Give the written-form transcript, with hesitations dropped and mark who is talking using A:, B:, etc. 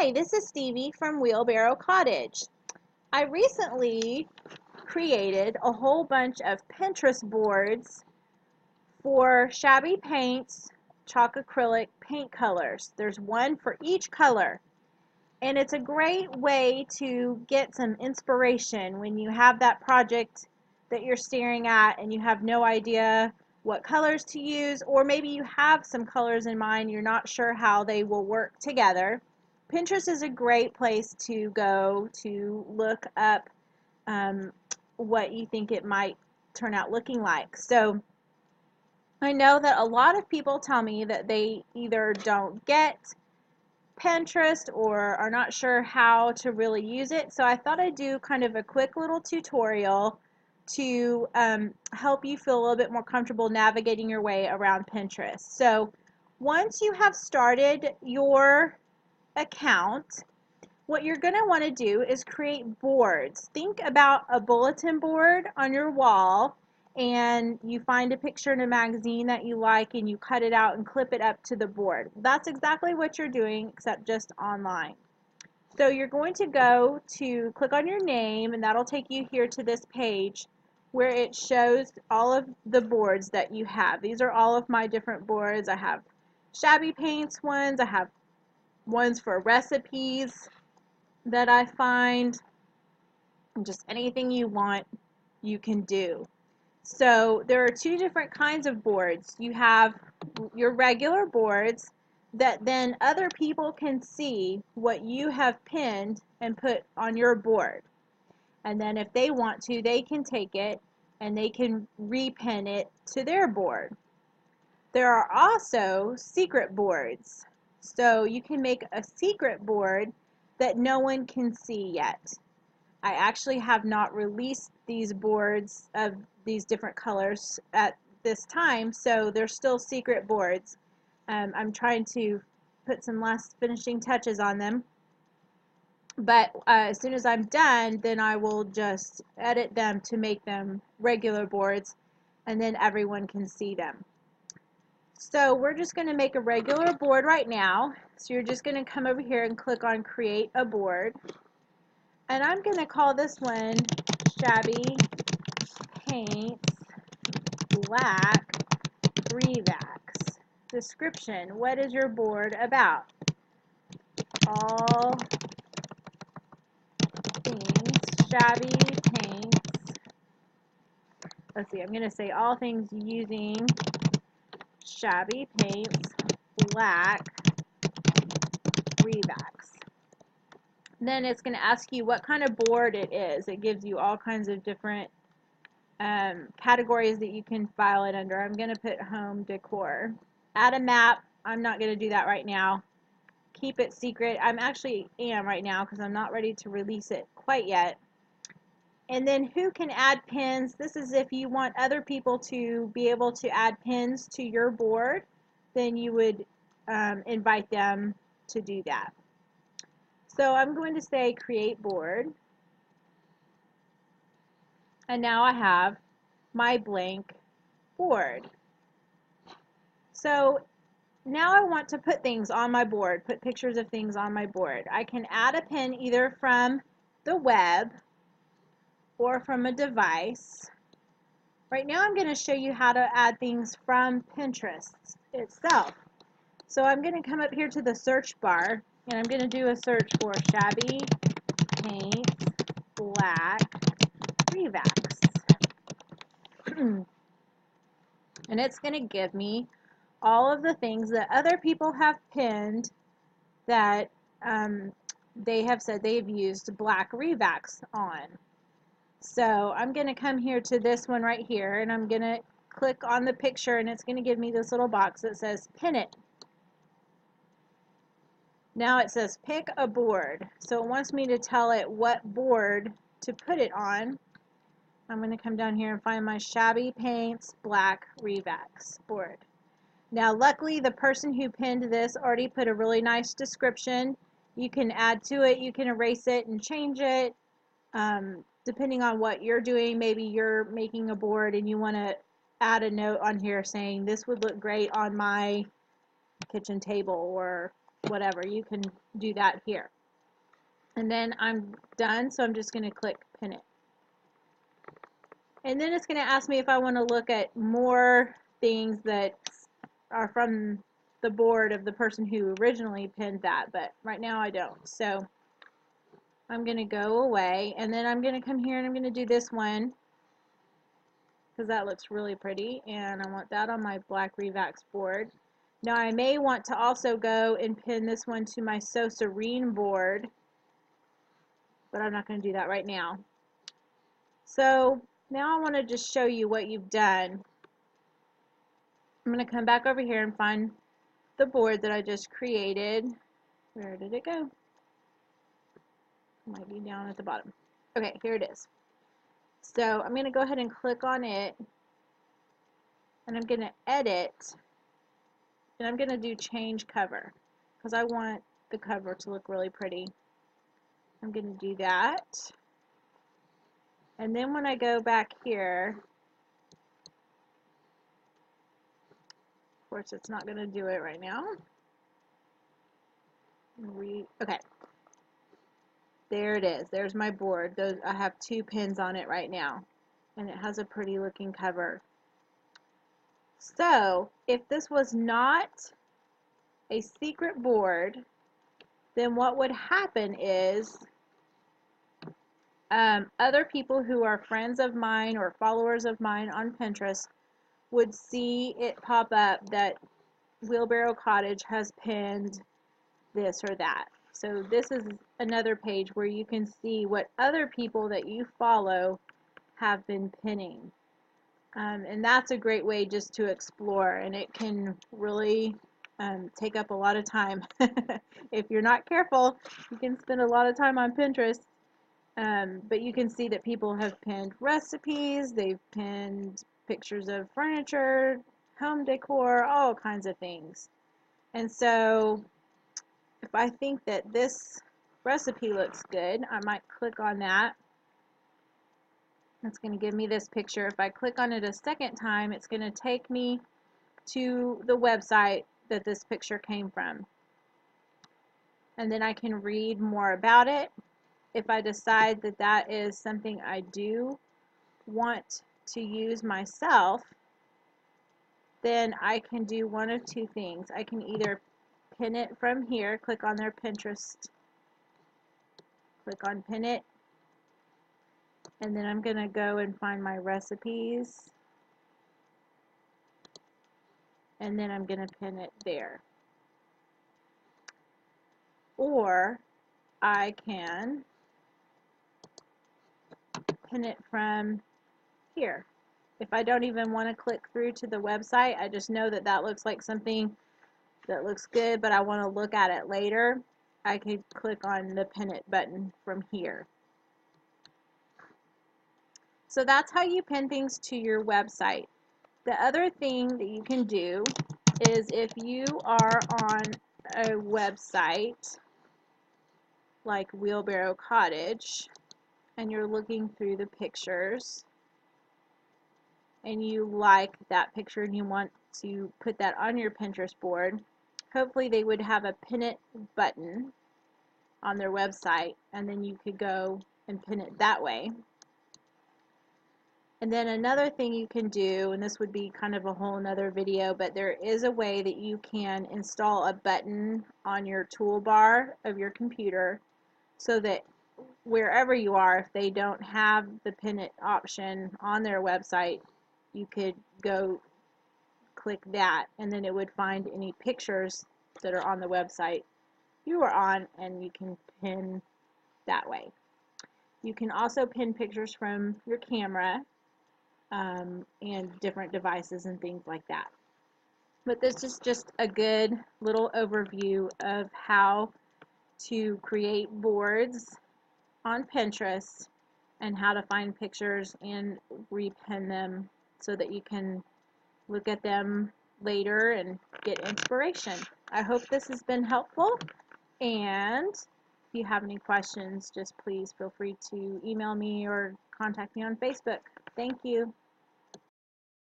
A: Hi, this is Stevie from Wheelbarrow Cottage. I recently created a whole bunch of Pinterest boards for shabby paints, chalk acrylic paint colors. There's one for each color, and it's a great way to get some inspiration when you have that project that you're staring at and you have no idea what colors to use, or maybe you have some colors in mind, you're not sure how they will work together. Pinterest is a great place to go to look up um, what you think it might turn out looking like. So I know that a lot of people tell me that they either don't get Pinterest or are not sure how to really use it. So I thought I'd do kind of a quick little tutorial to help you feel a little bit more comfortable navigating your way around Pinterest. So once you have started your account, what you're going to want to do is create boards. Think about a bulletin board on your wall, and you find a picture in a magazine that you like and you cut it out and clip it up to the board. That's exactly what you're doing, except just online. So you're going to go to click on your name, and that'll take you here to this page where it shows all of the boards that you have. These are all of my different boards. I have shabby paints ones, I have ones for recipes that I find, just anything you want you can do. So there are two different kinds of boards. You have your regular boards that then other people can see what you have pinned and put on your board. And then if they want to, they can take it and they can repin it to their board. There are also secret boards. So you can make a secret board that no one can see yet. I actually have not released these boards of these different colors at this time, so they're still secret boards. I'm trying to put some last finishing touches on them, but as soon as I'm done, then I will just edit them to make them regular boards, and then everyone can see them. So we're just going to make a regular board right now. So you're just going to come over here and click on Create a Board. And I'm going to call this one Shabby Paints Black Revax. Description: what is your board about? All things shabby paints. Let's see, I'm going to say all things using shabby paints black Revax. Then it's going to ask you what kind of board it is. It gives you all kinds of different categories that you can file it under. I'm going to put home decor. Add a map. I'm not going to do that right now. Keep it secret. I'm actually am right now because I'm not ready to release it quite yet. And then who can add pins? This is if you want other people to be able to add pins to your board, then you would invite them to do that. So I'm going to say create board. And now I have my blank board. So now I want to put things on my board, put pictures of things on my board. I can add a pin either from the web or from a device. Right now I'm going to show you how to add things from Pinterest itself. So I'm going to come up here to the search bar, and I'm going to do a search for Shabby Paints Black Revax. And it's going to give me all of the things that other people have pinned that they have said they've used black Revax on. So I'm going to come here to this one right here, and I'm going to click on the picture, and it's going to give me this little box that says pin it. Now it says pick a board. So it wants me to tell it what board to put it on. I'm going to come down here and find my Shabby Paints Black Revax board. Now luckily the person who pinned this already put a really nice description. You can add to it, you can erase it and change it. Depending on what you're doing, maybe you're making a board and you want to add a note on here saying this would look great on my kitchen table or whatever. You can do that here. And then I'm done, so I'm just going to click pin it. And then it's going to ask me if I want to look at more things that are from the board of the person who originally pinned that, but right now I don't. So I'm going to go away, and then I'm going to come here and I'm going to do this one because that looks really pretty, and I want that on my black Revax board. Now I may want to also go and pin this one to my So Serene board, but I'm not going to do that right now. So now I want to just show you what you've done. I'm going to come back over here and find the board that I just created. Where did it go? It might be down at the bottom. Okay, here it is. So I'm going to go ahead and click on it, and I'm going to edit, and I'm going to do change cover because I want the cover to look really pretty. I'm going to do that. And then when I go back here, of course it's not going to do it right now. Okay. There it is. There's my board. I have 2 pins on it right now. And it has a pretty looking cover. So, if this was not a secret board, then what would happen is other people who are friends of mine or followers of mine on Pinterest would see it pop up that Wheelbarrow Cottage has pinned this or that. So this is another page where you can see what other people that you follow have been pinning. And that's a great way just to explore, and it can really take up a lot of time. If you're not careful, you can spend a lot of time on Pinterest. But you can see that people have pinned recipes, they've pinned pictures of furniture, home decor, all kinds of things. And so if I think that this recipe looks good, I might click on that. It's going to give me this picture. If I click on it a second time, it's going to take me to the website that this picture came from. And then I can read more about it. If I decide that that is something I do want to use myself, then I can do one of 2 things. I can either pin it from here, click on their Pinterest, click on pin it, and then I'm going to go and find my recipes, and then I'm going to pin it there. Or I can pin it from here. If I don't even want to click through to the website, I just know that that looks like something that looks good, but I want to look at it later, I could click on the pin it button from here. So that's how you pin things to your website. The other thing that you can do is if you are on a website like Wheelbarrow Cottage and you're looking through the pictures and you like that picture and you want to put that on your Pinterest board, hopefully they would have a pin it button on their website, and then you could go and pin it that way. And then another thing you can do, and this would be kind of a whole nother video, but there is a way that you can install a button on your toolbar of your computer so that wherever you are, if they don't have the pin it option on their website, you could go click that, and then it would find any pictures that are on the website you are on, and you can pin that way. You can also pin pictures from your camera and different devices and things like that. But this is just a good little overview of how to create boards on Pinterest and how to find pictures and repin them so that you can look at them later and get inspiration. I hope this has been helpful, and if you have any questions, just please feel free to email me or contact me on Facebook. Thank you.